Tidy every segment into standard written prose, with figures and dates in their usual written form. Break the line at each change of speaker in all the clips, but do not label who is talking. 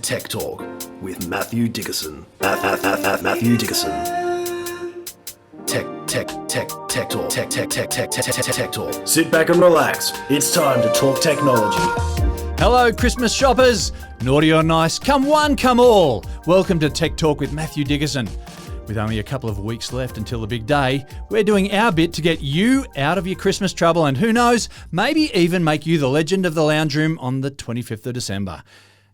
Tech Talk with Matthew Dickerson. Matthew Dickerson. Tech Talk. Sit back and relax. It's time to talk technology.
Hello, Christmas shoppers. Naughty or nice, come one, come all. Welcome to Tech Talk with Matthew Dickerson. With only a couple of weeks left until the big day, we're doing our bit to get you out of your Christmas trouble and who knows, maybe even make you the legend of the lounge room on the 25th of December.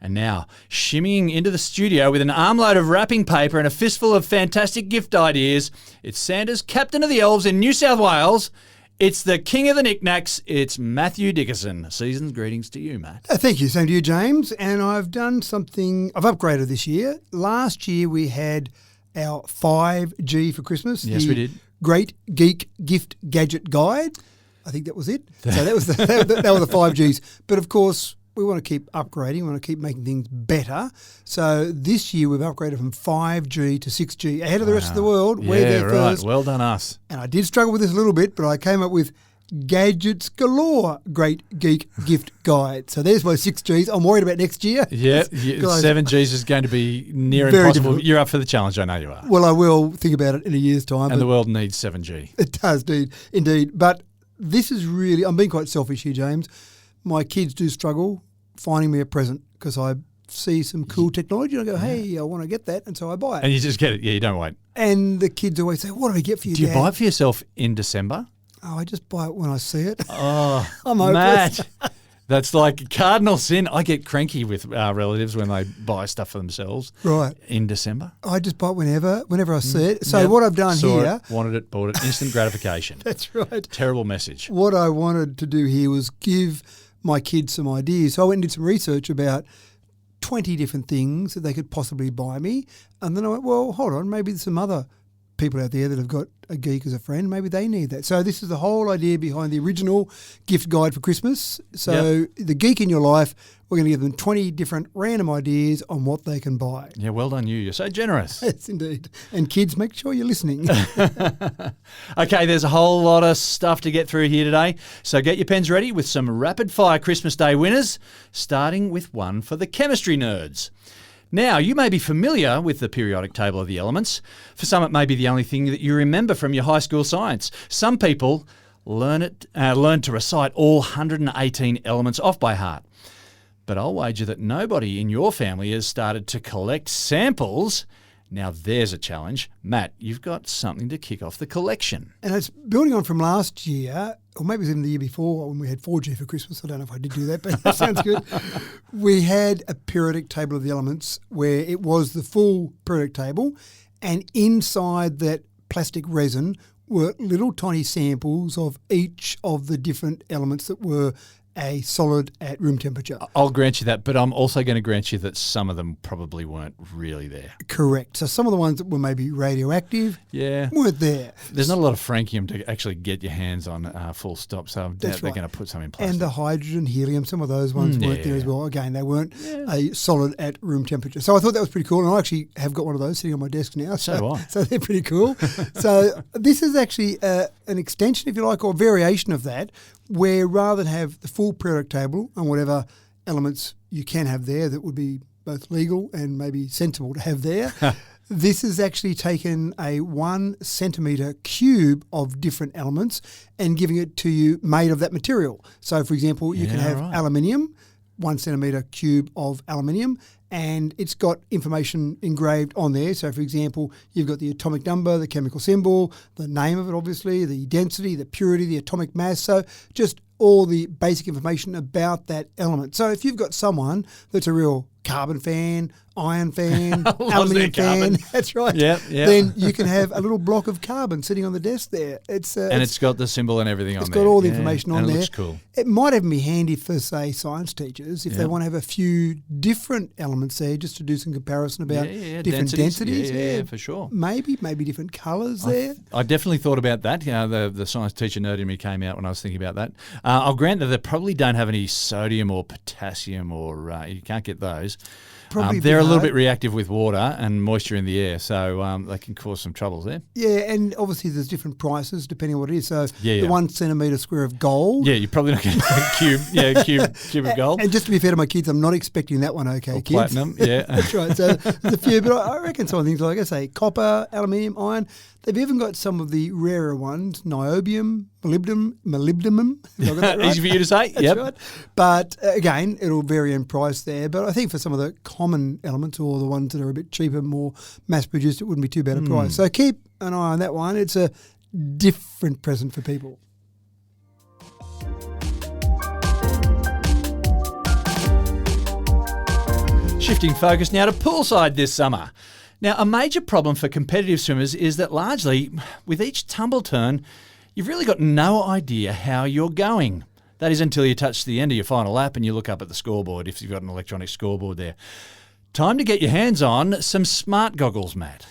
And now, shimmying into the studio with an armload of wrapping paper and a fistful of fantastic gift ideas, it's Santa's Captain of the Elves in New South Wales. It's the king of the knickknacks. It's Matthew Dickerson. Season's greetings to you, Matt.
Thank you. Same to you, James. And I've done something, I've upgraded this year. Last year we had our 5G for Christmas.
Yes, we did.
Great Geek Gift Gadget Guide. I think that was it. So that was that were the 5Gs. But of course, we want to keep upgrading. We want to keep making things better. So this year we've upgraded from 5G to 6G. Ahead of the rest of the world. We're there first.
Well done us.
And I did struggle with this a little bit, but I came up with Gadgets Galore Great Geek Gift Guide. So there's my 6Gs. I'm worried about next year.
Yeah, 7Gs is going to be near impossible. Difficult. You're up for the challenge, I know you are.
Well, I will think about it in a year's time.
And the world needs 7G.
It does, indeed. But this is really, I'm being quite selfish here, James. My kids do struggle finding me a present because I see some cool technology and I go, hey, I want to get that, and so I buy it.
And you just get it. Yeah, you don't wait.
And the kids always say, what do we get for you,
Do you
Dad?
buy it for yourself in December?
Oh, I just buy it when I see it.
Oh,
I'm hopeless.
Matt, that's like cardinal sin. I get cranky with relatives when they buy stuff for themselves.
Right.
In December.
I just buy it whenever I see it. So what I've done here.
Wanted it, bought it. Instant gratification.
That's right.
Terrible message.
What I wanted to do here was give my kids some ideas. So I went and did some research about 20 different things that they could possibly buy me. And then I went, well, hold on, maybe there's some other people out there that have got a geek as a friend. Maybe they need that. So this is the whole idea behind the original gift guide for Christmas. So the geek in your life, we're going to give them 20 different random ideas on what they can buy.
Yeah, well done you. You're so generous.
Yes, indeed. And kids, make sure you're listening.
Okay, there's a whole lot of stuff to get through here today. So get your pens ready with some rapid-fire Christmas Day winners, starting with one for the chemistry nerds. Now, you may be familiar with the periodic table of the elements. For some, it may be the only thing that you remember from your high school science. Some people learn to recite all 118 elements off by heart. But I'll wager that nobody in your family has started to collect samples. Now, there's a challenge. Matt, you've got something to kick off the collection.
And it's building on from last year, or maybe it was even the year before when we had 4G for Christmas. I don't know if I did do that, but that sounds good. We had a periodic table of the elements where it was the full periodic table, and inside that plastic resin were little tiny samples of each of the different elements that were a solid at room temperature.
I'll grant you that, but I'm also going to grant you that some of them probably weren't really there.
Correct. So some of the ones that were maybe radioactive weren't there.
There's not a lot of frankium to actually get your hands on full stop, so they're going to put some in plastic.
And the hydrogen, helium, some of those ones weren't there as well. Again, they weren't a solid at room temperature. So I thought that was pretty cool, and I actually have got one of those sitting on my desk now.
So do I.
So they're pretty cool. So this is actually an extension, if you like, or a variation of that, where rather than have the full periodic table and whatever elements you can have there that would be both legal and maybe sensible to have there, this has actually taken a 1 centimetre cube of different elements and giving it to you made of that material. So, for example, you can have aluminium, 1 centimetre cube of aluminium, and it's got information engraved on there. So, for example, you've got the atomic number, the chemical symbol, the name of it, obviously, the density, the purity, the atomic mass. So just all the basic information about that element. So if you've got someone that's a real carbon fan, iron fan, aluminium fan, that's right, then you can have a little block of carbon sitting on the desk there. It's
got the symbol and everything on there.
It's got all the information on there.
It looks cool.
It might even be handy for, say, science teachers if they want to have a few different elements there just to do some comparison about different densities.
Yeah, for sure.
Maybe different colours there.
I definitely thought about that. The science teacher nerd in me came out when I was thinking about that. I'll grant that they probably don't have any sodium or potassium or you can't get those. is.
Probably
They're a little
hard.
bit reactive with water and moisture in the air, so they can cause some troubles there.
Yeah, and obviously there's different prices depending on what it is. So
Yeah.
the 1 centimetre square of gold.
Yeah, you're probably not going to get a cube of gold.
And just to be fair to my kids, I'm not expecting that one, okay,
Or
kids?
platinum, yeah.
That's right. So there's a few, but I reckon some of the things like I say, copper, aluminium, iron. They've even got some of the rarer ones, niobium, molybdenum. If I got that right.
Easy for you to say.
That's
Yep.
right. But again, it'll vary in price there. But I think for some of the common elements or the ones that are a bit cheaper, more mass produced, it wouldn't be too bad a price. So keep an eye on that one. It's a different present for people.
Shifting focus now to poolside this summer. Now, a major problem for competitive swimmers is that largely, with each tumble turn, you've really got no idea how you're going. That is until you touch the end of your final lap and you look up at the scoreboard if you've got an electronic scoreboard there. Time to get your hands on some smart goggles, Matt.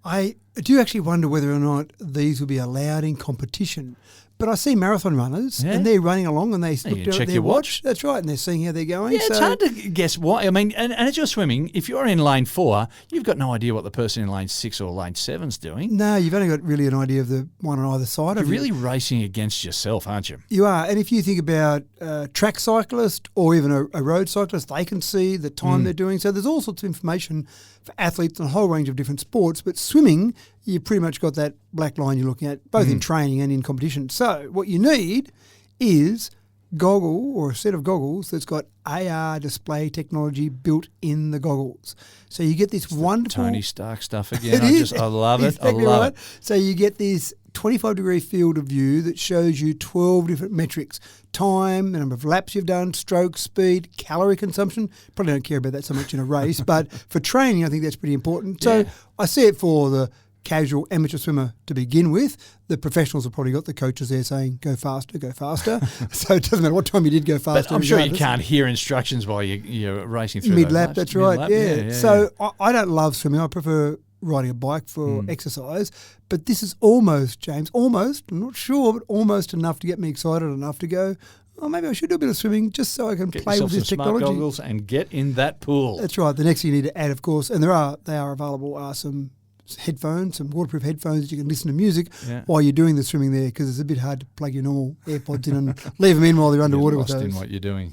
I do actually wonder whether or not these will be allowed in competition. But I see marathon runners and they're running along and they look
you
down
check
at their
your
watch. That's right, and they're seeing how they're going.
Yeah,
so
it's hard to guess why. I mean, and as you're swimming, if you're in lane 4, you've got no idea what the person in lane 6 or lane 7's doing.
No, you've only got really an idea of the one on either side
You're
of you.
really racing against yourself, aren't you?
You are. And if you think about a track cyclist or even a road cyclist, they can see the time they're doing. So there's all sorts of information for athletes in a whole range of different sports. But swimming, you've pretty much got that black line you're looking at, both in training and in competition. So what you need is goggle or a set of goggles that's got AR display technology built in the goggles. So you get this wonderful...
Tony Stark stuff again.
It
I love it.
Exactly
I love
right.
it.
So you get this 25-degree field of view that shows you 12 different metrics: time, the number of laps you've done, stroke, speed, calorie consumption. Probably don't care about that so much in a race, but for training, I think that's pretty important. So I see it for the casual amateur swimmer to begin with. The professionals have probably got the coaches there saying, go faster, go faster. So it doesn't matter what time you did go faster.
But I'm sure you
regardless.
can't hear instructions while you're racing through
Mid-lap,
those laps.
that's right.
Mid-lap,
Yeah. So I don't love swimming. I prefer riding a bike for exercise. But this is almost, James, almost, I'm not sure, but almost enough to get me excited enough to go, oh, maybe I should do a bit of swimming just so I can
Get
play
yourself
with this
some
technology.
smart goggles and get in that pool.
That's right. The next thing you need to add, of course, and they are available, are some headphones, some waterproof headphones that you can listen to music while you're doing the swimming there, because it's a bit hard to plug your normal AirPods in and leave them in while they're underwater
You're
with
lost
those.
in what you're doing.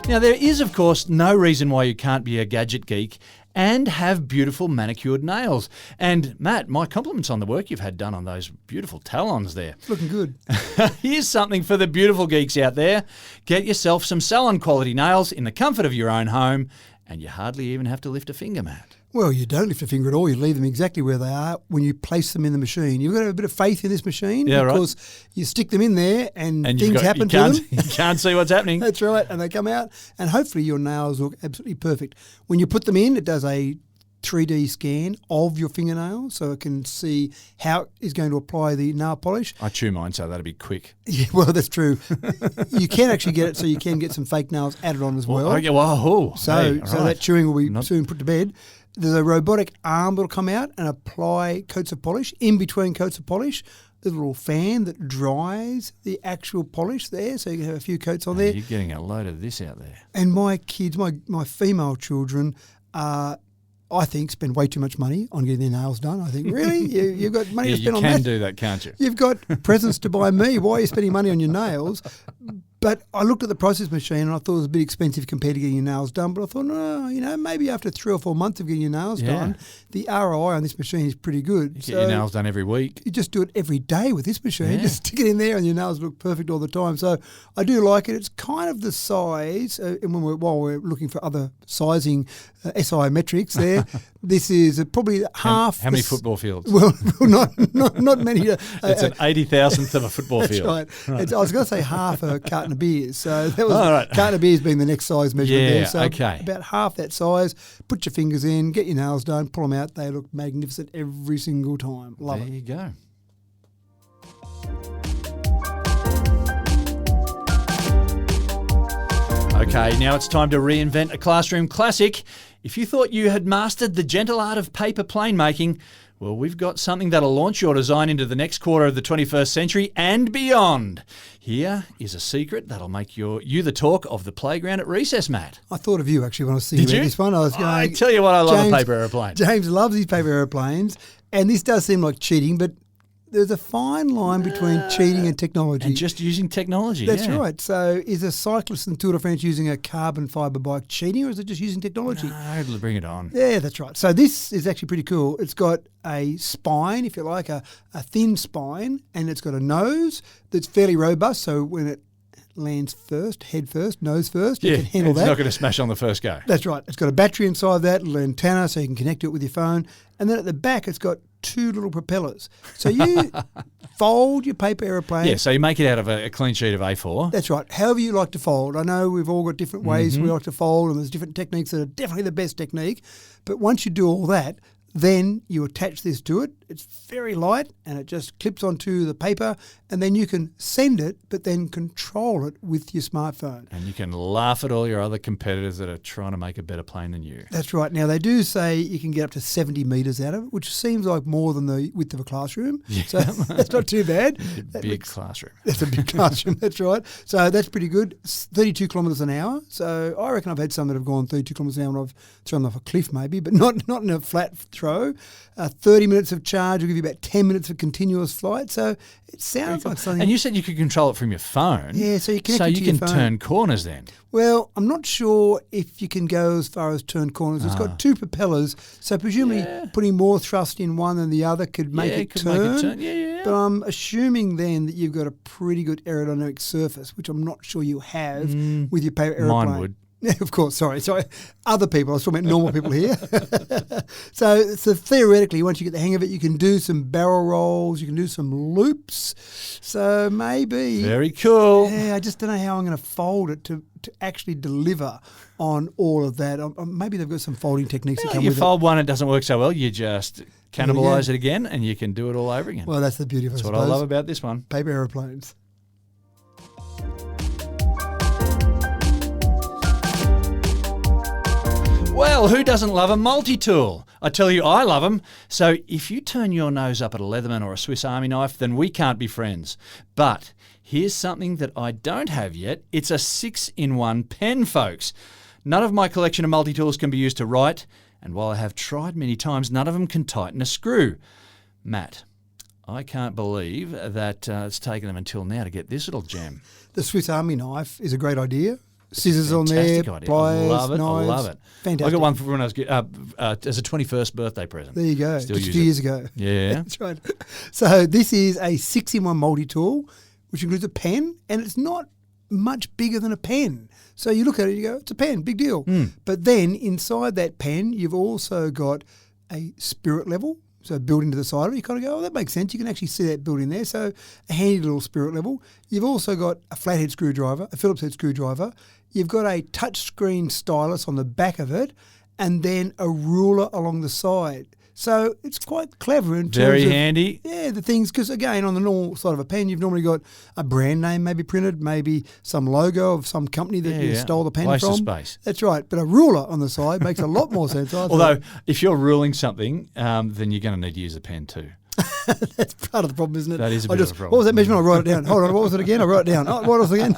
Now, there is, of course, no reason why you can't be a gadget geek and have beautiful manicured nails. And, Matt, my compliments on the work you've had done on those beautiful talons there.
Looking good.
Here's something for the beautiful geeks out there. Get yourself some salon quality nails in the comfort of your own home, and you hardly even have to lift a finger, Matt.
Well, you don't lift a finger at all. You leave them exactly where they are when you place them in the machine. You've got to have a bit of faith in this machine because you stick them in there and things happen to them.
You can't see what's happening.
That's right. And they come out and hopefully your nails look absolutely perfect. When you put them in, it does a 3D scan of your fingernails so it can see how it is going to apply the nail polish.
I chew mine, so that'll be quick.
Yeah, well, that's true. You can actually get it so you can get some fake nails added on as well.
Okay, well,
So
hey, all right.
that chewing will be soon put to bed. There's a robotic arm that'll come out and apply coats of polish. In between coats of polish, there's a little fan that dries the actual polish there, so you can have a few coats on there.
You're getting a load of this out there.
And my kids, my female children, I think, spend way too much money on getting their nails done. I think, really? You've got money to spend on that?
You can do that, can't you?
You've got presents to buy me. Why are you spending money on your nails? But I looked at the process machine and I thought it was a bit expensive compared to getting your nails done. But I thought, no, maybe after 3 or 4 months of getting your nails done, the ROI on this machine is pretty good.
You get your nails done every week.
You just do it every day with this machine. Just stick it in there and your nails look perfect all the time. So I do like it. It's kind of the size, and while we're looking for other sizing SI metrics there, this is probably half.
How many football fields?
Well, not many.
It's an 80,000th of a football
That's
field.
right. I was going to say half a carton of beers. So that was
right.
carton of beers being the next size measurement there. So
okay.
about half that size. Put your fingers in, get your nails done, pull them out. They look magnificent every single time. Love
There
it.
you go. Okay, now it's time to reinvent a classroom classic. If you thought you had mastered the gentle art of paper plane making, Well, we've got something that'll launch your design into the next quarter of the 21st century and beyond. Here is a secret that'll make you the talk of the playground at recess, Matt.
I thought of you actually when I was
Did
thinking
you?
about this one. I was going,
I tell you what, I love a paper aeroplane.
James loves these paper aeroplanes, and this does seem like cheating, but there's a fine line between cheating and technology.
And just using technology.
That's
yeah.
right. So is a cyclist in Tour de France using a carbon fibre bike cheating, or is it just using technology?
No, bring it on.
Yeah, that's right. So this is actually pretty cool. It's got a spine, if you like, a thin spine, and it's got a nose that's fairly robust. So when it lands first, head first, nose first, you can handle
it's
that.
not going to smash on the first go.
That's right. It's got a battery inside that, a little antenna, so you can connect it with your phone. And then at the back, it's got 2 little propellers. So you fold your paper aeroplane.
Yeah, so you make it out of a clean sheet of A4.
That's right. However you like to fold. I know we've all got different ways we like to fold, and there's different techniques that are definitely the best technique. But once you do all that, then you attach this to it. It's very light, and it just clips onto the paper, and then you can send it, but then control it with your smartphone.
And you can laugh at all your other competitors that are trying to make a better plane than you.
That's right. Now, they do say you can get up to 70 metres out of it, which seems like more than the width of a classroom. Yeah. So that's not too bad.
Big classroom.
That's a big classroom, that's right. So that's pretty good. 32 kilometres an hour. So I reckon I've had some that have gone 32 kilometres an hour when I've thrown them off a cliff maybe, but not in a flat throw. 30 minutes of charge will give you about 10 minutes of continuous flight. So it sounds like something.
And you said you could control it from your phone.
Yeah, so you connect
so
it
you
to your
can
phone.
turn corners then.
Well, I'm not sure if you can go as far as turn corners. It's got 2 propellers, so presumably putting more thrust in one than the other could make it turn.
Yeah.
But I'm assuming then that you've got a pretty good aerodynamic surface, which I'm not sure you have with your paper aeroplane.
Mine would.
Yeah, of course. Sorry. Other people. I was talking about normal people here. So theoretically, once you get the hang of it, you can do some barrel rolls. You can do some loops. So maybe.
Very cool.
Yeah, I just don't know how I'm going to fold it to actually deliver on all of that. Maybe they've got some folding techniques that come
You
with
fold one, it doesn't work so well. You just cannibalise
Yeah.
it again, and you can do it all over again.
Well, that's the beauty of it.
That's what I love about this one.
Paper aeroplanes.
Well, who doesn't love a multi-tool? I tell you, I love them. So if you turn your nose up at a Leatherman or a Swiss Army knife, then we can't be friends. But here's something that I don't have yet. It's a 6-in-1 pen, folks. None of my collection of multi-tools can be used to write, and while I have tried many times, none of them can tighten a screw. Matt, I can't believe that it's taken them until now to get this little gem.
The Swiss Army knife is a great idea. Scissors on there,
Fantastic idea.
pliers,
I love it.
knives.
I love it.
Fantastic.
I got one for when I was as a 21st birthday present.
There you go.
Still
Just a
use
few
it.
years ago.
Yeah.
That's right. So this is a 6-in-1 multi-tool, which includes a pen, and it's not much bigger than a pen. So you look at it, you go, it's a pen, big deal. But then inside that pen, you've also got a spirit level. So built into the side of it, you kind of go, oh, that makes sense. You can actually see that built in there. So a handy little spirit level. You've also got a flathead screwdriver, a Phillips head screwdriver. You've got a touchscreen stylus on the back of it, and then a ruler along the side. So it's quite clever in terms
Very
of
handy.
Yeah, the things, because again, on the normal side of a pen, you've normally got a brand name maybe printed, maybe some logo of some company that you stole the pen
Waste
from.
of space.
That's right. But a ruler on the side makes a lot more sense. I
Although,
think.
if you're ruling something, then you're going to need to use a pen too.
That's part of the problem, isn't it?
That is a bit of a problem.
What was that measurement? I wrote it down. Hold on, what was it again? I wrote it down. Oh, what was it again?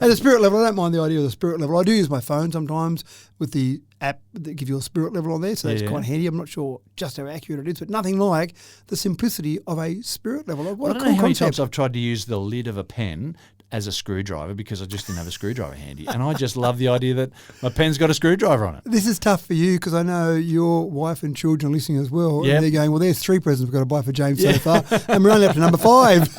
And the spirit level, I don't mind the idea of the spirit level. I do use my phone sometimes with the app that gives you a spirit level on there, so that's quite handy. I'm not sure just how accurate it is, but nothing like the simplicity of a spirit level. What
I
a
don't
cool
know how many
concept.
times I've tried to use the lid of a pen as a screwdriver because I just didn't have a screwdriver handy. And I just love the idea that my pen's got a screwdriver on it.
This is tough for you because I know your wife and children are listening as well.
Yep.
And they're going, well, there's 3 presents we've got to buy for James so far, and we're only up to number 5.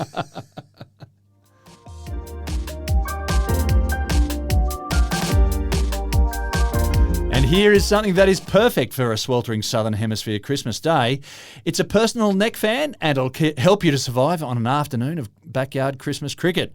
And here is something that is perfect for a sweltering Southern Hemisphere Christmas day. It's a personal neck fan, and it'll help you to survive on an afternoon of backyard Christmas cricket.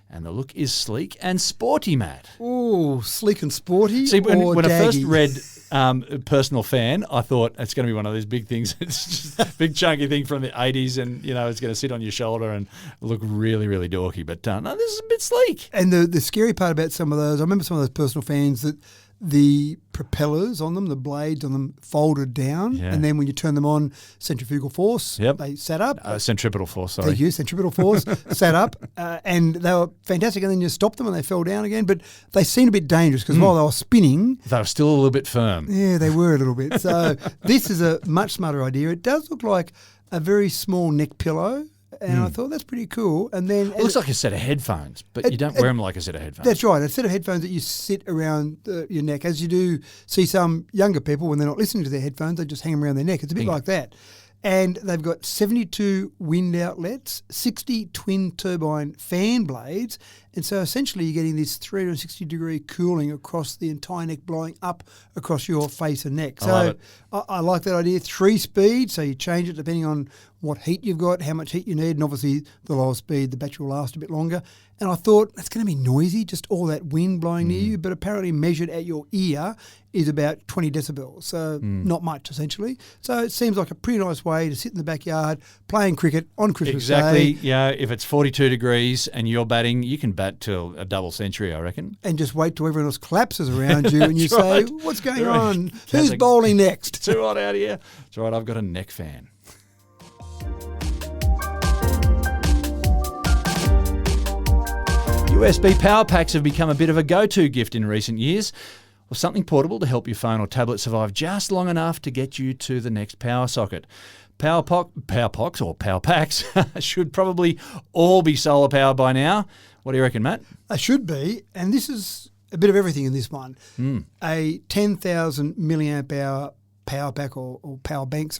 And the look is sleek and sporty, Matt.
Oh, sleek and sporty.
See, when I first
daggy?
read personal fan, I thought it's going to be one of these big things. It's just a big chunky thing from the 80s, and it's going to sit on your shoulder and look really, really dorky. But no, this is a bit sleek.
And the scary part about some of those, I remember some of those personal fans that the propellers on them, the blades on them, folded down,
Yeah.
and then when you turn them on, centrifugal force,
Yep.
they sat up.
Centripetal force, sorry.
Thank you, centripetal force, sat up, and they were fantastic. And then you stopped them and they fell down again, but they seemed a bit dangerous because while they were spinning,
They were still a little bit firm.
yeah, they were a little bit. So this is a much smarter idea. It does look like a very small neck pillow, and I thought that's pretty cool. And then
It looks like a set of headphones, but you don't wear them like a set of headphones.
that's right, a set of headphones that you sit around your neck, as you do see some younger people when they're not listening to their headphones, they just hang them around their neck. It's a bit like that. And they've got 72 wind outlets, 60 twin turbine fan blades. And so essentially you're getting this 360-degree cooling across the entire neck, blowing up across your face and neck.
I love it.
I like that idea. 3 speed, so you change it depending on what heat you've got, how much heat you need, and obviously the lower speed, the battery will last a bit longer. And I thought, that's going to be noisy, just all that wind blowing near you, but apparently measured at your ear is about 20 decibels, so not much essentially. So it seems like a pretty nice way to sit in the backyard playing cricket on Christmas
Exactly.
Day.
Yeah, if it's 42 degrees and you're batting, you can bat till a double century, I reckon.
And just wait till everyone else collapses around you and you
That's
say,
right.
what's going
Right.
on?
That's
Who's
a-
bowling next?
Too hot out here. It's all right, I've got a neck fan. USB power packs have become a bit of a go-to gift in recent years, or something portable to help your phone or tablet survive just long enough to get you to the next power socket. Power packs should probably all be solar powered by now. What do you reckon, Matt?
They should be, and this is a bit of everything in this one. A 10,000 milliamp hour power pack or power bank,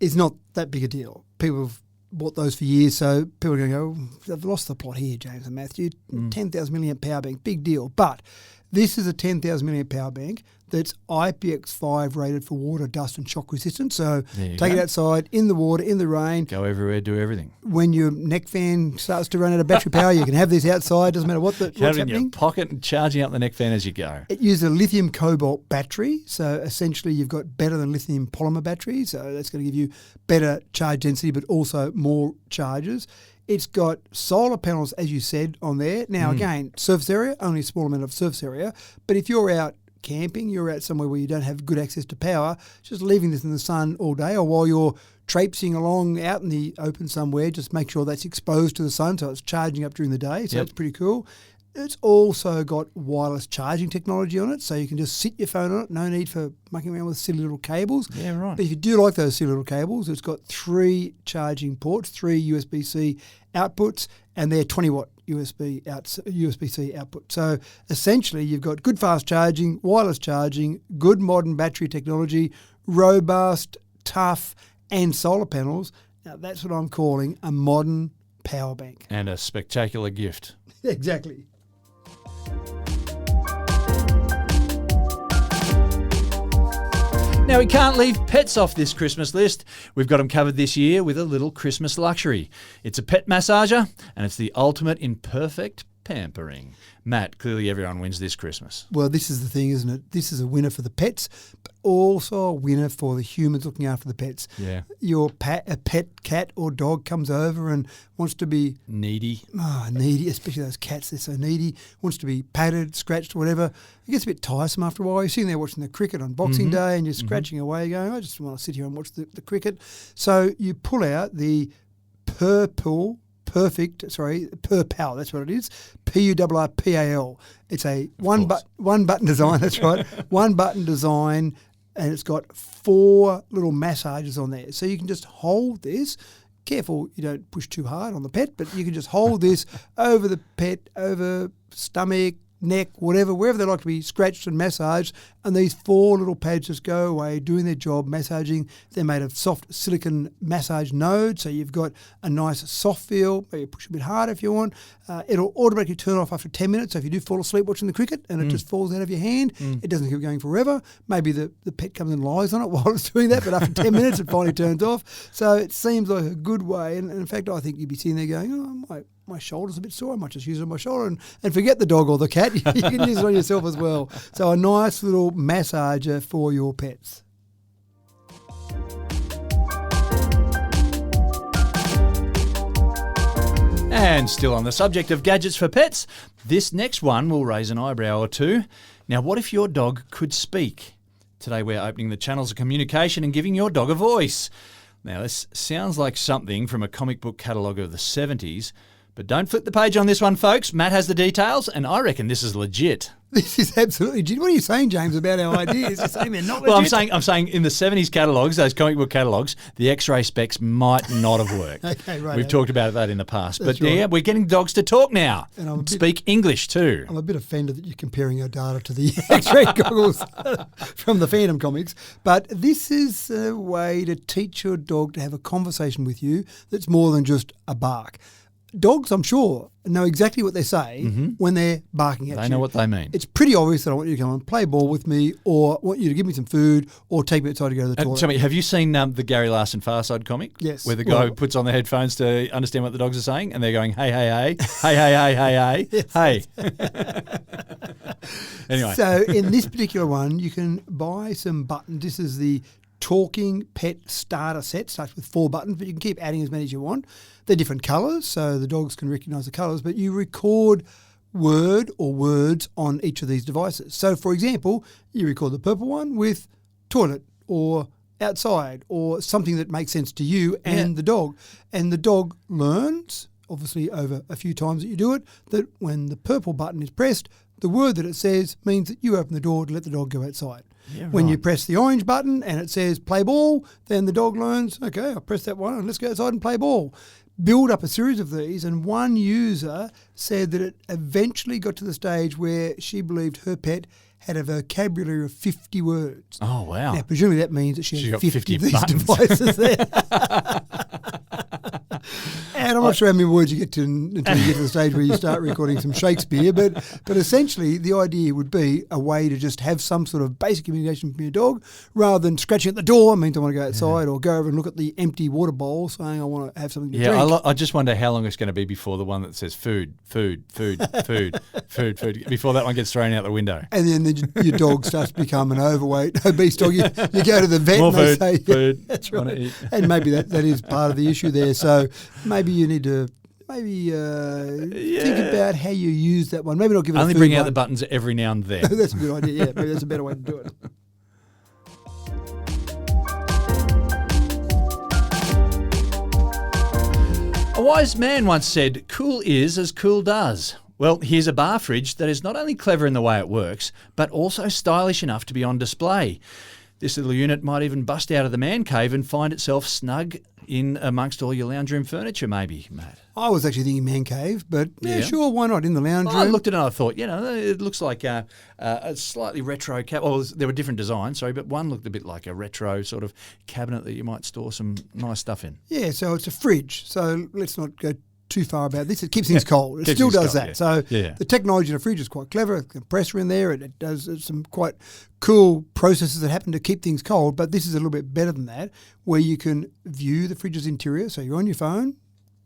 is not that big a deal. People have bought those for years, so people are going to go, they've lost the plot here, James and Matthew. 10,000 milliamp power bank, big deal. But this is a 10,000 milliamp power bank that's IPX5 rated for water, dust and shock resistance. So
There you
take
go.
it outside, in the water, in the rain.
Go everywhere, do everything.
When your neck fan starts to run out of battery power, you can have this outside, doesn't matter what's
Have it in
happening.
your pocket and charging up the neck fan as you go.
It uses a lithium cobalt battery, so essentially you've got better than lithium polymer batteries, so that's going to give you better charge density but also more charges. It's got solar panels, as you said, on there. Now, again, surface area, only a small amount of surface area, but if you're out camping, you're out somewhere where you don't have good access to power, just leaving this in the sun all day, or while you're traipsing along out in the open somewhere, just make sure that's exposed to the sun so it's charging up during the day, so
Yep.
it's pretty cool. It's also got wireless charging technology on it, so you can just sit your phone on it. No need for mucking around with silly little cables.
Yeah, right.
But if you do like those silly little cables, it's got 3 charging ports, 3 USB-C outputs, and they're 20-watt USB-C output. So essentially, you've got good fast charging, wireless charging, good modern battery technology, robust, tough, and solar panels. Now, that's what I'm calling a modern power bank.
And a spectacular gift.
Exactly.
Now, we can't leave pets off this Christmas list. We've got them covered this year with a little Christmas luxury. It's a pet massager, and it's the ultimate in perfect pampering. Matt, clearly everyone wins this Christmas.
Well, this is the thing, isn't it? This is a winner for the pets, but also a winner for the humans looking after the pets.
Yeah.
A pet cat or dog comes over and wants to be
Needy.
needy, especially those cats, they're so needy, wants to be patted, scratched, whatever. It gets a bit tiresome after a while. You're sitting there watching the cricket on Boxing Day and you're scratching away going, I just want to sit here and watch the cricket. So you pull out the Purrpal, Purrpal, that's what it is, Purrpal. It's a one button design, that's right, one button design, and it's got 4 little massages on there. So you can just hold this. Careful you don't push too hard on the pet, but you can just hold this over the pet, over stomach, neck, whatever, wherever they like to be scratched and massaged, and these 4 little pads just go away doing their job, massaging. They're made of soft silicon massage nodes, so you've got a nice soft feel. Maybe push a bit harder if you want. It'll automatically turn off after 10 minutes, so if you do fall asleep watching the cricket and it just falls out of your hand, it doesn't keep going forever. Maybe the pet comes and lies on it while it's doing that, but after 10 minutes it finally turns off. So it seems like a good way, and in fact I think you'd be sitting there going, my shoulder's a bit sore, I might just use it on my shoulder and forget the dog or the cat. You can use it on yourself as well. So a nice little massager for your pets.
And still on the subject of gadgets for pets, this next one will raise an eyebrow or two. Now, what if your dog could speak? Today we're opening the channels of communication and giving your dog a voice. Now, this sounds like something from a comic book catalogue of the 70s, but don't flip the page on this one, folks. Matt has the details, and I reckon this is legit.
This is absolutely legit. What are you saying, James, about our ideas? You're saying they're not legit?
Well, I'm saying in the 70s catalogues, those comic book catalogues, the X-ray specs might not have worked.
Okay, right.
We've talked about that in the past.
That's
But
right.
yeah, we're getting dogs to talk now.
And
speak English too.
I'm a bit offended that you're comparing our data to the X-ray goggles from the Phantom comics. But this is a way to teach your dog to have a conversation with you that's more than just a bark. Dogs, I'm sure, know exactly what they say when they're barking at you.
They know what they mean.
It's pretty obvious that I want you to come and play ball with me, or want you to give me some food, or take me outside to go to the toilet.
Tell me, have you seen the Gary Larson Far Side comic?
Yes.
Where the guy puts on the headphones to understand what the dogs are saying, and they're going, hey, hey, hey, hey, hey, hey, hey, hey, hey. Anyway.
So in this particular one, you can buy some buttons. This is the Talking Pet Starter Set. Starts with 4 buttons, but you can keep adding as many as you want. They're different colours, so the dogs can recognise the colours, but you record word or words on each of these devices. So, for example, you record the purple one with toilet or outside or something that makes sense to you and the dog. And the dog learns, obviously over a few times that you do it, that when the purple button is pressed, the word that it says means that you open the door to let the dog go outside.
Yeah,
when
right.
you press the orange button and it says play ball, then the dog learns, okay, I'll press that one and let's go outside and play ball. Build up a series of these, and one user said that it eventually got to the stage where she believed her pet had a vocabulary of 50 words.
Oh, wow.
Now, presumably that means that she
She
has
got
50 of
50
these
buttons.
devices there. And I'm not sure how many words you get to until you get to the stage where you start recording some Shakespeare, but essentially the idea would be a way to just have some sort of basic communication from your dog rather than scratching at the door, means I want to go outside, or go over and look at the empty water bowl saying I want to have something to drink.
Yeah, I just wonder how long it's going to be before the one that says food, food, food, food, food, food, before that one gets thrown out the window.
And then your dog starts to become an overweight, obese dog. You go to the vet
More
and they
food,
say,
food,
that's
wanna
right.
eat.
And maybe that is part of the issue there. So maybe you need to think about how you use that one. Maybe not give it
Only
a food
bring out
one.
the buttons every now and then.
That's a good idea. Yeah, maybe that's a better way to do it.
A wise man once said, cool is as cool does. Well, here's a bar fridge that is not only clever in the way it works, but also stylish enough to be on display. This little unit might even bust out of the man cave and find itself snug in amongst all your lounge room furniture, maybe, Matt.
I was actually thinking man cave, but yeah, sure, why not, in the lounge
Well, I
room?
looked at it and I thought, it looks like a slightly retro cabinet. Well, there were different designs, but one looked a bit like a retro sort of cabinet that you might store some nice stuff in.
Yeah, so it's a fridge. So let's not go too far about this. It keeps things cold. It
Keeps
still
things
does
cold,
that. So the technology in a fridge is quite clever. A compressor in there. It does some quite cool processes that happen to keep things cold. But this is a little bit better than that, where you can view the fridge's interior. So you're on your phone,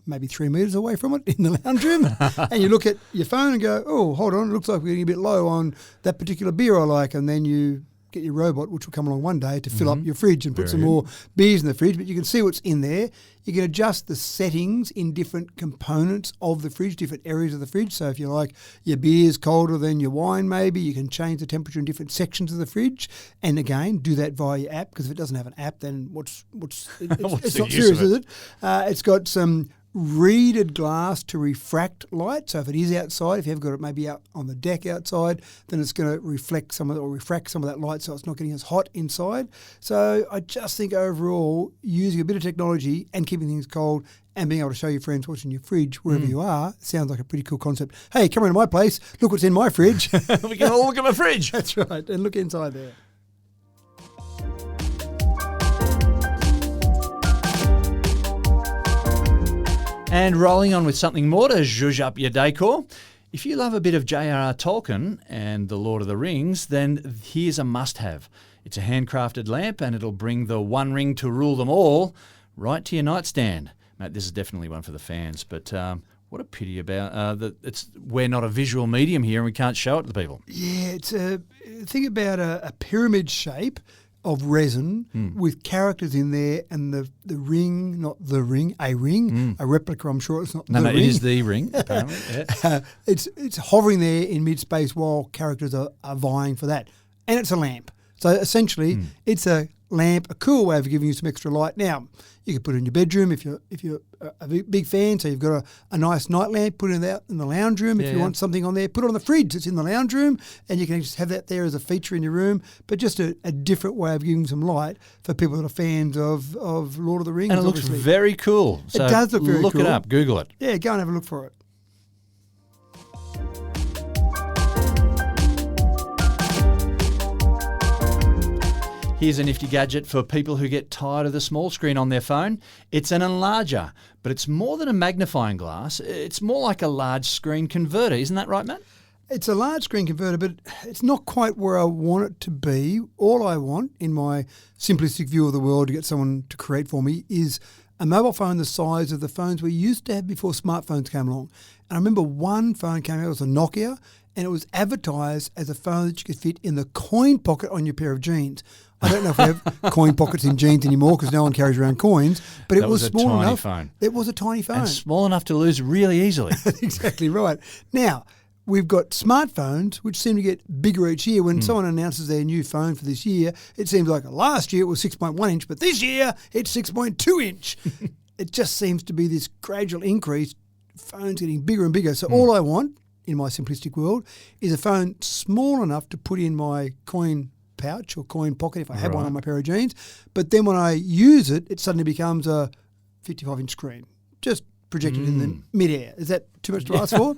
maybe 3 metres away from it in the lounge room, and you look at your phone and go, oh, hold on, it looks like we're getting a bit low on that particular beer I like. And then you get your robot, which will come along one day to fill up your fridge and put some more beers in the fridge, but you can see what's in there. You can adjust the settings in different components of the fridge, different areas of the fridge. So if you like your beers colder than your wine, maybe you can change the temperature in different sections of the fridge. And again, do that via your app, because if it doesn't have an app, then it's
What's
not
the use
serious,
of
is it? It's got some reeded glass to refract light. So if it is outside, if you've got it maybe out on the deck outside, then it's going to refract some of that light, so it's not getting as hot inside. So I just think overall, using a bit of technology and keeping things cold and being able to show your friends what's in your fridge wherever you are sounds like a pretty cool concept. Hey, come into my place, look what's in my fridge.
We can all look at my fridge.
That's right, and look inside there.
And rolling on with something more to zhuzh up your decor. If you love a bit of J.R.R. Tolkien and The Lord of the Rings, then here's a must-have. It's a handcrafted lamp, and it'll bring the one ring to rule them all right to your nightstand. Mate, this is definitely one for the fans, but what a pity about that we're not a visual medium here and we can't show it to people.
Yeah, it's think about a pyramid shape of resin with characters in there, and the ring, not the ring, a replica, I'm sure it's not the ring.
No, it is the ring, apparently. Yeah.
It's hovering there in mid-space while characters are vying for that. And it's a lamp. So essentially, it's a lamp, a cool way of giving you some extra light. Now, you can put it in your bedroom if you're a big fan. So you've got a nice night lamp, put it out in the lounge room if you want something on there. Put it on the fridge that's in the lounge room, and you can just have that there as a feature in your room. But just a different way of giving some light for people that are fans of Lord of the Rings.
And it looks very cool. So
it does look very cool.
Look it up. Google it.
Yeah, go and have a look for it.
Here's a nifty gadget for people who get tired of the small screen on their phone. It's an enlarger, but it's more than a magnifying glass. It's more like a large screen converter. Isn't that right, Matt?
It's a large screen converter, but it's not quite where I want it to be. All I want in my simplistic view of the world to get someone to create for me is a mobile phone the size of the phones we used to have before smartphones came along. And I remember one phone came out, it was a Nokia, and it was advertised as a phone that you could fit in the coin pocket on your pair of jeans. I don't know if we have coin pockets in jeans anymore because no one carries around coins, but it was small enough.
Phone.
It was a tiny phone.
And small enough to lose really easily.
That's exactly right. Now, we've got smartphones which seem to get bigger each year. When someone announces their new phone for this year, it seems like last year it was 6.1 inch, but this year it's 6.2 inch. It just seems to be this gradual increase, phones getting bigger and bigger. So all I want in my simplistic world is a phone small enough to put in my coin pouch or coin pocket if I have one on my pair of jeans. But then when I use it, it suddenly becomes a 55-inch screen, just projected in the mid-air. Is that too much to ask for?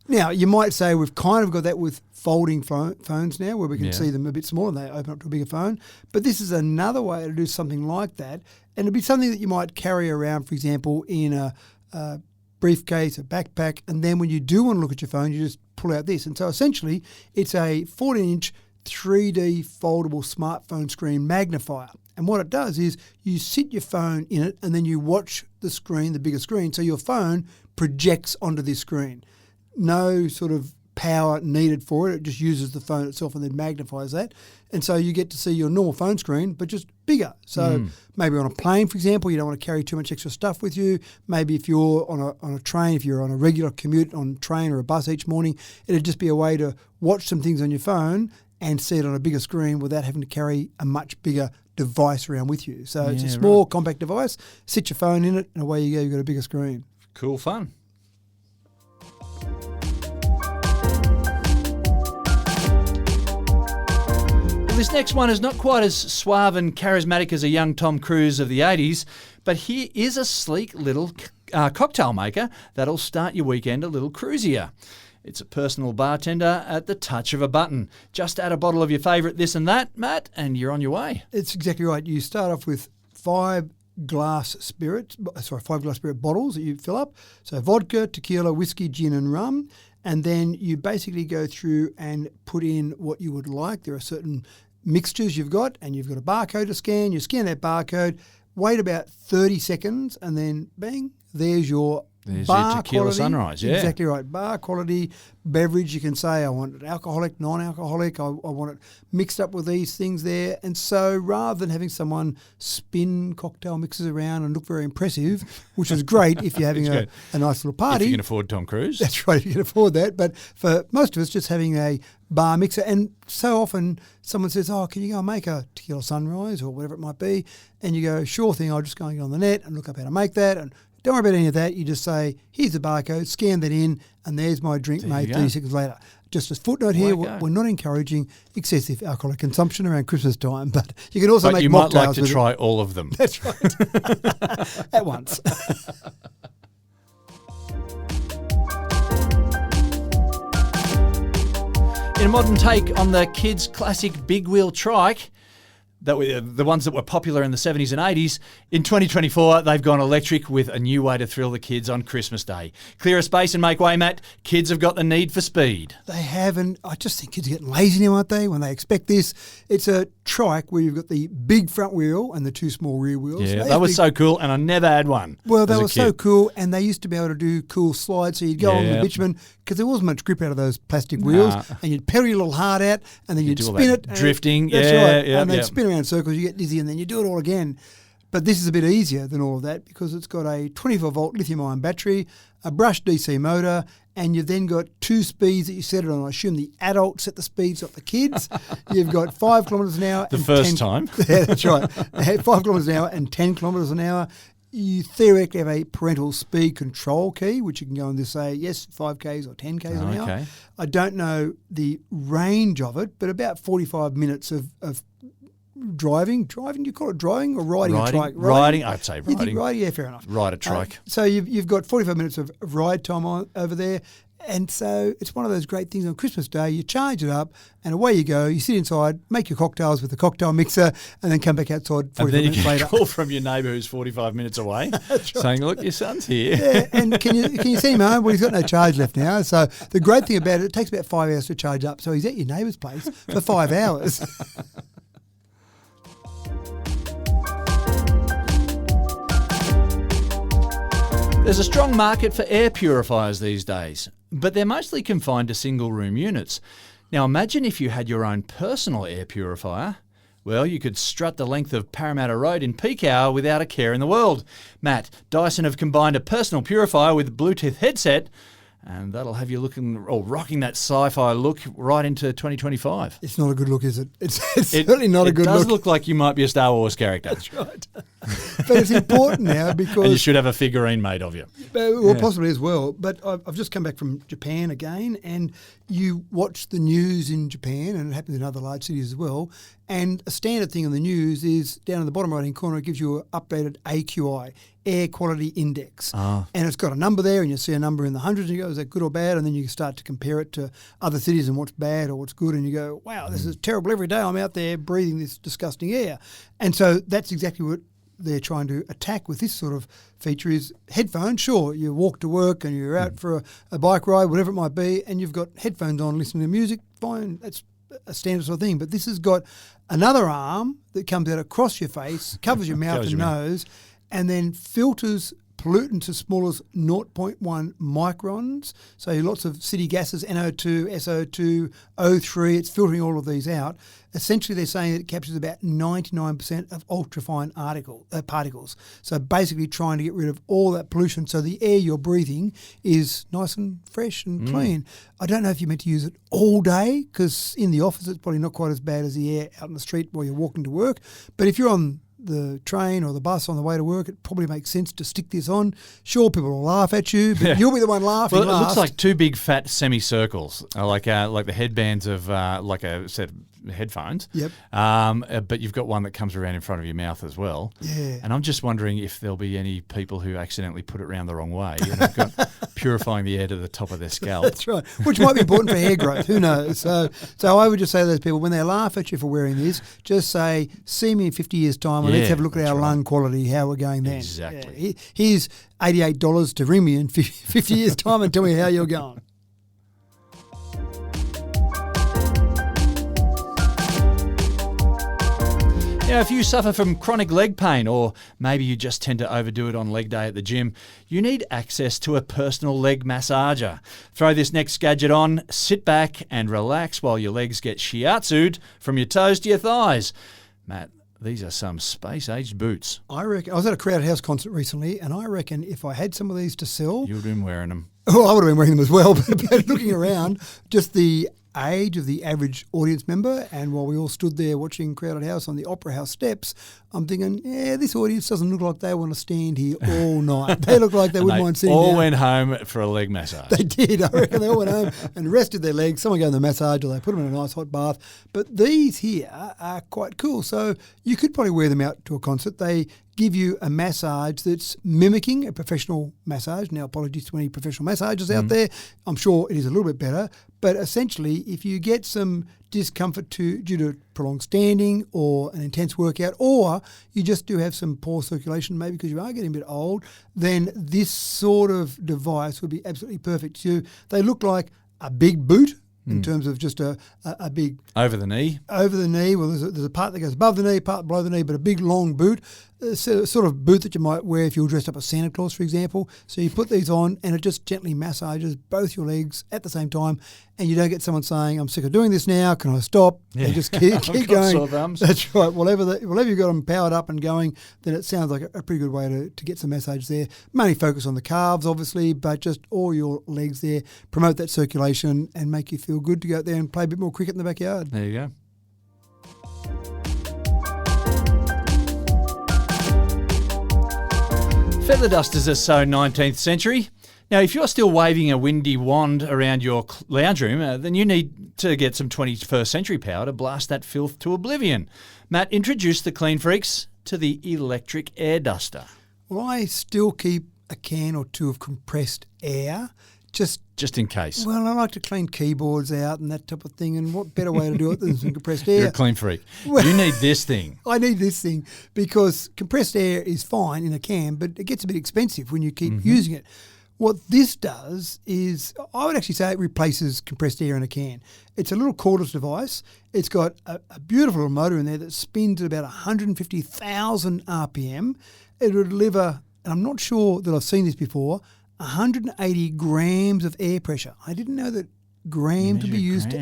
Now, you might say we've kind of got that with folding phones now where we can see them a bit smaller and they open up to a bigger phone. But this is another way to do something like that. And it'd be something that you might carry around, for example, in a briefcase, a backpack, and then when you do want to look at your phone, you just pull out this. And so essentially, it's a 14-inch 3D foldable smartphone screen magnifier. And what it does is you sit your phone in it and then you watch the screen, the bigger screen, so your phone projects onto this screen. No sort of power needed for it. It just uses the phone itself and then magnifies that. And so you get to see your normal phone screen, but just bigger. So maybe on a plane, for example, you don't want to carry too much extra stuff with you. Maybe if you're on a train, if you're on a regular commute on a train or a bus each morning, it'd just be a way to watch some things on your phone and see it on a bigger screen without having to carry a much bigger device around with you. So it's a small, compact device. Sit your phone in it, and away you go. You've got a bigger screen.
Cool fun. Well, this next one is not quite as suave and charismatic as a young Tom Cruise of the 80s, but here is a sleek little cocktail maker that'll start your weekend a little cruisier. It's a personal bartender at the touch of a button. Just add a bottle of your favourite this and that, Matt, and you're on your way.
It's exactly right. You start off with 5 glass spirit bottles that you fill up. So vodka, tequila, whiskey, gin and rum. And then you basically go through and put in what you would like. There are certain mixtures you've got, and you've got a barcode to scan. You scan that barcode, wait about 30 seconds, and then bang, there's your bar
tequila
quality,
sunrise, yeah.
Exactly right. Bar quality beverage. You can say, I want it alcoholic, non-alcoholic. I want it mixed up with these things there. And so rather than having someone spin cocktail mixes around and look very impressive, which is great if you're having a nice little party.
If you can afford Tom Cruise.
That's right, if you can afford that. But for most of us, just having a bar mixer. And so often someone says, oh, can you go and make a tequila sunrise or whatever it might be? And you go, sure thing, I'll just go and get on the net and look up how to make that. And don't worry about any of that. You just say, here's the barcode, scan that in, and there's my drink made 30 seconds later. Just a footnote here, we're not encouraging excessive alcoholic consumption around Christmas time, but you can also make mocktails.
But you might like to try all of them.
That's right. At once.
In a modern take on the kids' classic big wheel trike, the ones that were popular in the 70s and 80s, in 2024, they've gone electric with a new way to thrill the kids on Christmas Day. Clear a space and make way, Matt. Kids have got the need for speed.
They have, and I just think kids are getting lazy now, aren't they, when they expect this. It's a trike where you've got the big front wheel and the 2 small rear wheels.
Yeah, that was so cool, and I never had one.
Well, they were so cool, and they used to be able to do cool slides, so you'd go on the bitumen, because there wasn't much grip out of those plastic wheels, and you'd pedal your little heart out, and then you'd spin it.
Drifting,
and they'd spin around around in circles, you get dizzy, and then you do it all again. But this is a bit easier than all of that because it's got a 24-volt lithium-ion battery, a brushed DC motor, and you've then got 2 speeds that you set it on. I assume the adults set the speeds, not the kids. You've got 5 kilometres an hour.
The first time.
Yeah, that's right. 5 kilometres an hour and 10 kilometres an hour. You theoretically have a parental speed control key, which you can go and just say, yes, 5Ks or 10Ks an hour.
Okay.
I don't know the range of it, but about 45 minutes of driving. Do you call it driving or riding a trike?
Riding, I'd say
You think
riding.
riding? Yeah, fair enough.
Ride a trike.
So you've got 45 minutes of ride time over there. And so it's one of those great things on Christmas Day. You charge it up and away you go. You sit inside, make your cocktails with the cocktail mixer, and then come back outside 45
and then
minutes
you get
later.
a call from your neighbour who's 45 minutes away saying, look, your son's here.
Yeah, and can you send him home? Well, he's got no charge left now. So the great thing about it takes about 5 hours to charge up. So he's at your neighbour's place for 5 hours.
There's a strong market for air purifiers these days, but they're mostly confined to single-room units. Now imagine if you had your own personal air purifier. Well, you could strut the length of Parramatta Road in peak hour without a care in the world. Matt, Dyson have combined a personal purifier with a Bluetooth headset, and that'll have you looking or rocking that sci-fi look right into 2025.
It's not a good look, is it? It's certainly not a good look.
It does look like you might be a Star Wars character.
That's right. But it's important now because...
And you should have a figurine made of you.
Well, possibly as well. But I've just come back from Japan again, and you watch the news in Japan, and it happens in other large cities as well, and a standard thing on the news is down in the bottom right-hand corner, it gives you an updated AQI, Air Quality Index. And it's got a number there, and you see a number in the hundreds, and you go, is that good or bad? And then you start to compare it to other cities and what's bad or what's good, and you go, wow, this is terrible. Every day I'm out there breathing this disgusting air. And so that's exactly what they're trying to attack with this sort of feature is headphones. Sure, you walk to work and you're out for a bike ride, whatever it might be, and you've got headphones on listening to music, fine, that's a standard sort of thing. But this has got another arm that comes out across your face, covers your mouth and nose, and then filters pollutants as small as 0.1 microns. So lots of city gases, NO2, SO2, O3, it's filtering all of these out. Essentially, they're saying that it captures about 99% of ultrafine particles. So basically trying to get rid of all that pollution so the air you're breathing is nice and fresh and clean. I don't know if you're meant to use it all day because in the office it's probably not quite as bad as the air out in the street while you're walking to work. But if you're on the train or the bus on the way to work, it probably makes sense to stick this on. Sure, people will laugh at you, but you'll be the one laughing.
Well, it looks like 2 big fat semicircles, like the headbands of like a set of headphones.
Yep.
But you've got one that comes around in front of your mouth as well.
Yeah.
And I'm just wondering if there'll be any people who accidentally put it around the wrong way and have got purifying the air to the top of their scalp.
That's right. Which might be important for hair growth. Who knows? So I would just say to those people, when they laugh at you for wearing this, just say, see me in 50 years' time and let's have a look at our lung quality, how we're going then.
Exactly.
Yeah. Here's $88 to ring me in 50 years' time and tell me how you're going.
Now, if you suffer from chronic leg pain or maybe you just tend to overdo it on leg day at the gym, you need access to a personal leg massager. Throw this next gadget on, sit back and relax while your legs get shiatsu'd from your toes to your thighs. Matt, these are some space-aged boots.
I reckon I was at a Crowded House concert recently, and I reckon if I had some of these to sell...
You would have been wearing them.
Oh, I would have been wearing them as well, but looking around, just the age of the average audience member, and while we all stood there watching Crowded House on the Opera House steps, I'm thinking, yeah, this audience doesn't look like they want to stand here all night. They look like they wouldn't mind sitting
all
down.
went home for a leg massage.
They did. I reckon they all went home and rested their legs. Someone gave them a massage or they put them in a nice hot bath. But these here are quite cool. So you could probably wear them out to a concert. They give you a massage that's mimicking a professional massage. Now, apologies to any professional massagers out there. I'm sure it is a little bit better. But essentially, if you get some discomfort due to prolonged standing or an intense workout, or you just do have some poor circulation, maybe because you are getting a bit old, then this sort of device would be absolutely perfect to you. They look like a big boot in terms of just a big...
Over the knee?
Over the knee. Well, there's a part that goes above the knee, part below the knee, but a big long boot. sort of boot that you might wear if you're dressed up as Santa Claus, for example. So you put these on and it just gently massages both your legs at the same time, and you don't get someone saying, I'm sick of doing this now, can I stop?
Yeah.
And just keep going.
Sore thumbs.
That's right. Whatever you've got them powered up and going, then it sounds like a pretty good way to get some massage there. Mainly focus on the calves, obviously, but just all your legs there. Promote that circulation and make you feel good to go out there and play a bit more cricket in the backyard.
There you go. Feather dusters are so 19th century. Now, if you're still waving a windy wand around your lounge room, then you need to get some 21st century power to blast that filth to oblivion. Matt, introduce the clean freaks to the electric air duster.
Well, I still keep a can or two of compressed air.
Just in case.
Well, I like to clean keyboards out and that type of thing, and what better way to do it than some compressed air?
You're a clean freak. You need this thing.
I need this thing because compressed air is fine in a can, but it gets a bit expensive when you keep using it. What this does is, I would actually say it replaces compressed air in a can. It's a little cordless device. It's got a beautiful little motor in there that spins at about 150,000 RPM. It would deliver, and I'm not sure that I've seen this before, 180 grams of air pressure. I didn't know that gram to be used to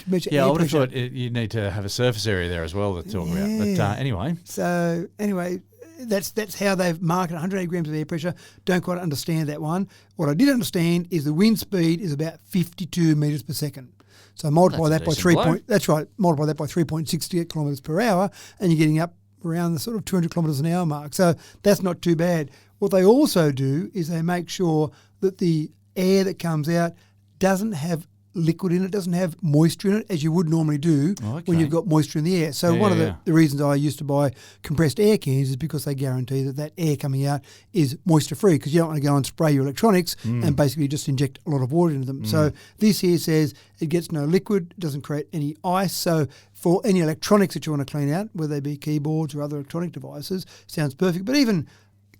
measure air
I would
pressure.
have thought you need to have a surface area there as well to talk about. But anyway.
So anyway, that's how they've marketed 180 grams of air pressure. Don't quite understand that one. What I did understand is the wind speed is about 52 metres per second. So multiply that by multiply that by 3.68 kilometres per hour, and you're getting up around the sort of 200 kilometres an hour mark. So that's not too bad. What they also do is they make sure that the air that comes out doesn't have liquid in it, doesn't have moisture in it, as you would normally do when you've got moisture in the air. So one of the reasons I used to buy compressed air cans is because they guarantee that air coming out is moisture-free, because you don't want to go and spray your electronics and basically just inject a lot of water into them. So this here says it gets no liquid, doesn't create any ice. So for any electronics that you want to clean out, whether they be keyboards or other electronic devices, sounds perfect. But even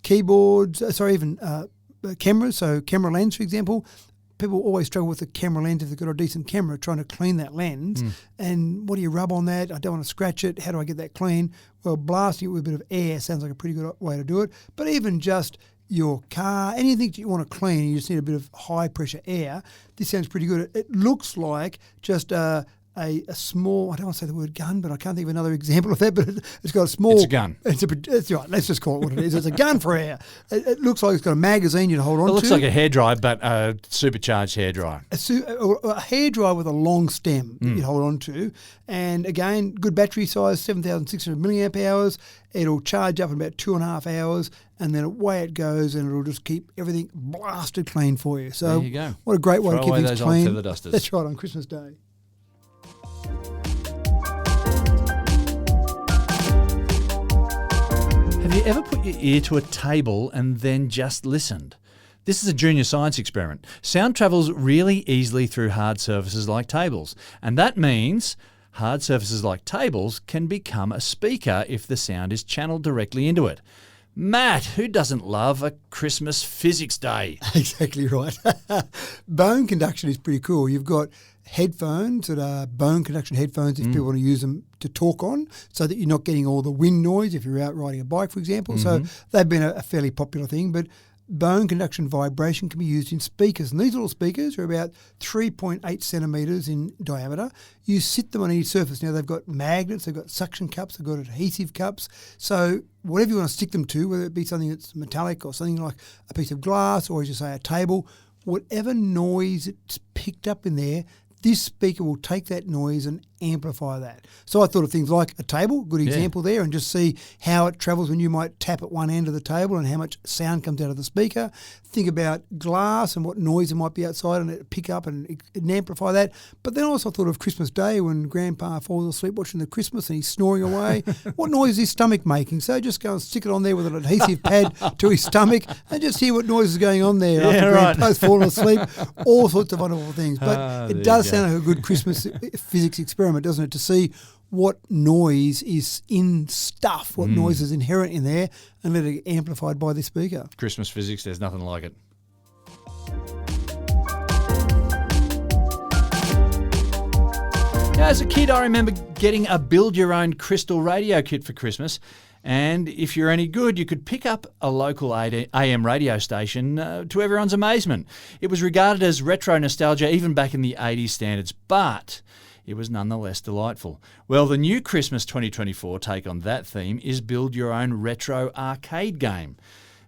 keyboards, cameras, so camera lens, for example, people always struggle with the camera lens if they've got a decent camera, trying to clean that lens. And what do you rub on that? I don't want to scratch it. How do I get that clean? Well, blasting it with a bit of air sounds like a pretty good way to do it. But even just your car, anything that you want to clean, you just need a bit of high pressure air. This sounds pretty good. It looks like just a small, I don't want to say the word gun, but I can't think of another example of that, but it's got a small...
It's a gun.
It's right, let's just call it what it is. It's a gun for air. It looks like it's got a magazine you'd hold on to.
It looks like a hairdryer, but a supercharged hairdryer.
A hairdryer with a long stem that you'd hold on to. And again, good battery size, 7,600 milliamp hours. It'll charge up in about 2.5 hours, and then away it goes, and it'll just keep everything blasted clean for you. So
there you go.
What a great way to keep things clean.
Feather dusters.
That's right, on Christmas Day.
Have you ever put your ear to a table and then just listened? This is a junior science experiment. Sound travels really easily through hard surfaces like tables, and that means hard surfaces like tables can become a speaker if the sound is channeled directly into it. Matt, who doesn't love a Christmas physics day?
Exactly right. Bone conduction is pretty cool. You've got headphones that are bone conduction headphones if people want to use them to talk on, so that you're not getting all the wind noise if you're out riding a bike, for example. So they've been a fairly popular thing. But bone conduction vibration can be used in speakers. And these little speakers are about 3.8 centimetres in diameter. You sit them on any surface. Now, they've got magnets, they've got suction cups, they've got adhesive cups. So whatever you want to stick them to, whether it be something that's metallic or something like a piece of glass or, as you say, a table, whatever noise it's picked up in there, this speaker will take that noise and amplify that. So I thought of things like a table, good example there, and just see how it travels when you might tap at one end of the table and how much sound comes out of the speaker. Think about glass and what noise it might be outside, and it pick up and amplify that. But then I also thought of Christmas Day when Grandpa falls asleep watching the Christmas and he's snoring away. What noise is his stomach making? So just go and stick it on there with an adhesive pad to his stomach and just hear what noise is going on there after Grandpa's fallen asleep. All sorts of wonderful things. But it does sound like a good Christmas physics experiment, doesn't it, to see what noise is in stuff, what noise is inherent in there, and let it get amplified by the speaker.
Christmas physics, there's nothing like it. Now, as a kid, I remember getting a build-your-own crystal radio kit for Christmas, And if you're any good, you could pick up a local AM radio station to everyone's amazement. It was regarded as retro nostalgia even back in the 80s standards, but it was nonetheless delightful. Well, the new Christmas 2024 take on that theme is build your own retro arcade game.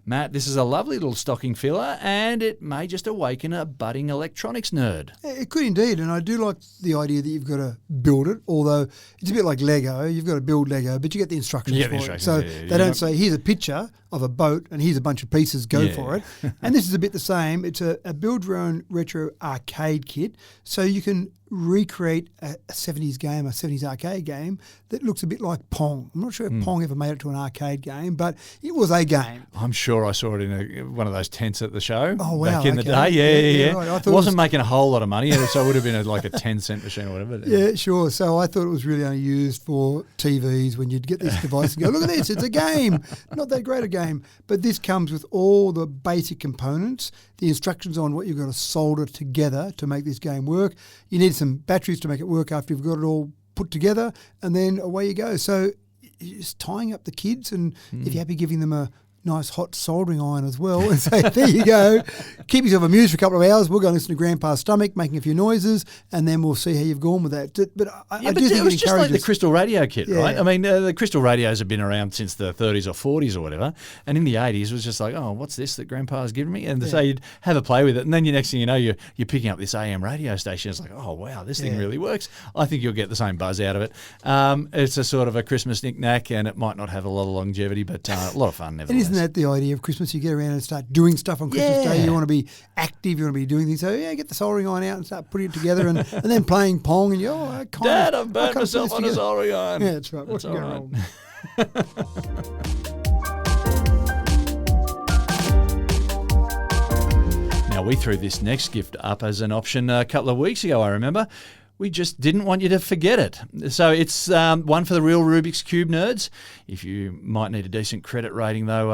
Matt, this is a lovely little stocking filler, and it may just awaken a budding electronics nerd.
It could indeed, and I do like the idea that you've got to build it, although it's a bit like Lego. You've got to build Lego, but you get the instructions for it. So they don't say, here's a picture of a boat and here's a bunch of pieces, go for it. And this is a bit the same. It's a build your own retro arcade kit, so you can recreate a 70s game, a 70s arcade game that looks a bit like Pong. I'm not sure if Pong ever made it to an arcade game, but it was a game.
I'm sure I saw it in one of those tents at the show
back
in the day. Yeah.
Right. I thought
it wasn't making a whole lot of money, so it would have been like a 10-cent machine or whatever.
Yeah, sure. So I thought it was really only used for TVs when you'd get this device and go, look at this, it's a game. Not that great a game. But this comes with all the basic components, the instructions on what you've got to solder together to make this game work. You need some batteries to make it work after you've got it all put together, and then away you go. So you're just tying up the kids, and if you're happy, giving them a nice hot soldering iron as well, and say, there you go. Keep yourself amused for a couple of hours. We'll go and listen to Grandpa's stomach making a few noises, and then we'll see how you've gone with that. But I do think
it was just like the
encourages.
crystal radio kit, right? I mean, the crystal radios have been around since the 30s or 40s or whatever, and in the 80s it was just like, oh, what's this that Grandpa's given me? And so you'd have a play with it, and then the next thing you know, you're picking up this AM radio station. It's like, oh, wow, this thing really works. I think you'll get the same buzz out of it. It's a sort of a Christmas knick-knack, and it might not have a lot of longevity, but a lot of fun nevertheless.
And isn't that the idea of Christmas? You get around and start doing stuff on Christmas Day. You want to be active. You want to be doing things. So get the soldering iron out and start putting it together, and then playing Pong. And
Dad, I've burned myself on a soldering iron.
Yeah, that's right. What's going on?
Now, we threw this next gift up as an option a couple of weeks ago, I remember. We just didn't want you to forget it. So it's one for the real Rubik's Cube nerds. If you might need a decent credit rating, though,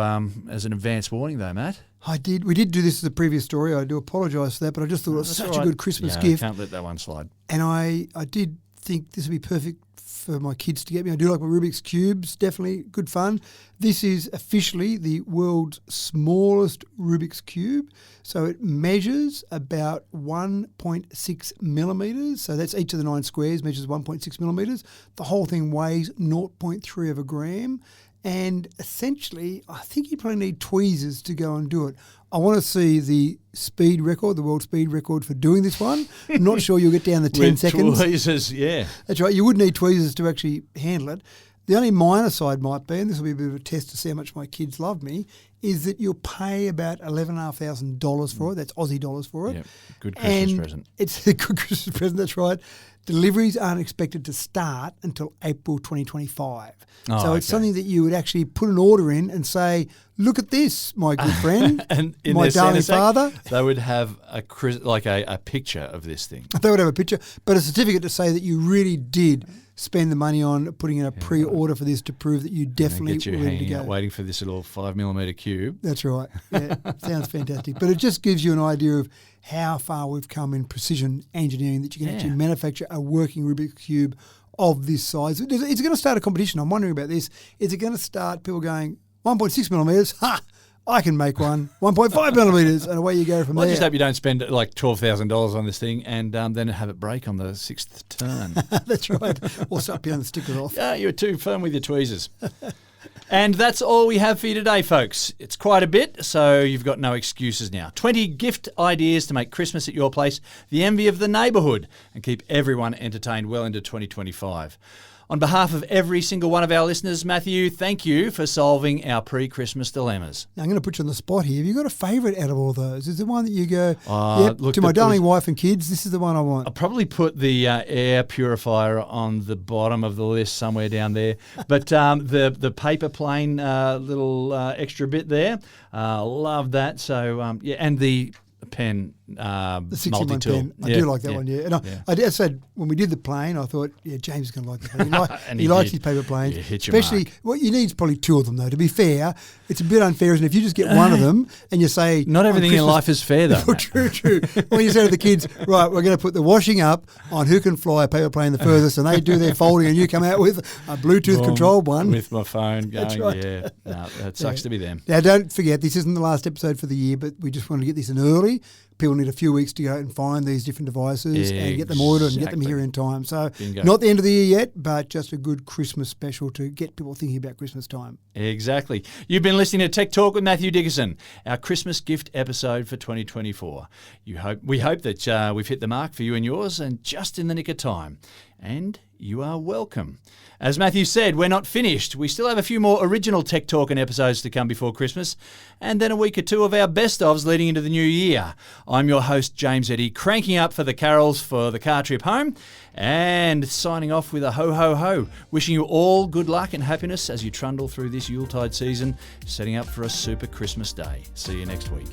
as an advance warning, though, Matt.
We did do this as a previous story. I do apologise for that, but I just thought it was such a good Christmas gift.
Can't let that one slide.
And I did think this would be perfect for my kids to get me. I do like my Rubik's Cubes, definitely good fun. This is officially the world's smallest Rubik's Cube. So it measures about 1.6 millimetres. So that's each of the 9 squares measures 1.6 millimetres. The whole thing weighs 0.3 of a gram. And essentially, I think you probably need tweezers to go and do it. I want to see the speed record, the world speed record for doing this one. I'm not sure you'll get down the 10 seconds.
Tweezers, yeah.
That's right. You would need tweezers to actually handle it. The only minor side might be, and this will be a bit of a test to see how much my kids love me, is that you'll pay about $11,500 for it. That's Aussie dollars for it.
Yep. Good Christmas present.
It's a good Christmas present, that's right. Deliveries aren't expected to start until April 2025. So it's something that you would actually put an order in and say, look at this, my good friend,
and in
my darling father.
They would have a picture of this thing.
They would have a picture, but a certificate to say that you really did spend the money on putting in a pre-order for this to prove that you definitely were ready to go.
Waiting for this little 5mm cube.
That's right. Yeah, sounds fantastic. But it just gives you an idea of how far we've come in precision engineering that you can actually manufacture a working Rubik's Cube of this size. Is it going to start a competition? I'm wondering about this. Is it going to start people going, 1.6 millimetres? Ha! I can make one. 1.5 millimetres, and away you go from there.
I just hope you don't spend like $12,000 on this thing and then have it break on the 6th turn.
That's right. Or start peeling the stickers off.
Yeah, you're too firm with your tweezers. And that's all we have for you today, folks. It's quite a bit, so you've got no excuses now. 20 gift ideas to make Christmas at your place the envy of the neighbourhood and keep everyone entertained well into 2025. On behalf of every single one of our listeners, Matthew, thank you for solving our pre-Christmas dilemmas.
Now, I'm going to put you on the spot here. Have you got a favourite out of all those? Is there one that you go,
look,
to my darling wife and kids, this is the one I want?
I'll probably put the air purifier on the bottom of the list somewhere down there. But the paper plane little extra bit there, love that. So, and the pen
The 61
multi-tool.
pen. I do like that one, yeah. And I said, when we did the plane, I thought, yeah, James is going to like the plane. He likes his paper planes.
Yeah, hit your
Especially,
mark.
what you need is probably 2 of them, though. To be fair, it's a bit unfair, isn't it? If you just get one of them and you say...
Not everything in life is fair, though.
True. When you say to the kids, right, we're going to put the washing up on who can fly a paper plane the furthest, and they do their folding, and you come out with a Bluetooth-controlled one.
With my phone going,
That's right.
yeah. No, that sucks to be them.
Now, don't forget, this isn't the last episode for the year, but we just wanted to get this in early. People need a few weeks to go out and find these different devices and get them ordered and get them here in time. So
Bingo.
not the end of the year yet, but just a good Christmas special to get people thinking about Christmas time.
Exactly. You've been listening to Tech Talk with Matthew Dickerson, our Christmas gift episode for 2024. We hope that we've hit the mark for you and yours, and just in the nick of time. And you are welcome. As Matthew said, we're not finished. We still have a few more original Tech Talking episodes to come before Christmas, and then a week or two of our best-ofs leading into the new year. I'm your host, James Eddy, cranking up for the carols for the car trip home, and signing off with a ho-ho-ho. Wishing you all good luck and happiness as you trundle through this Yuletide season, setting up for a super Christmas day. See you next week.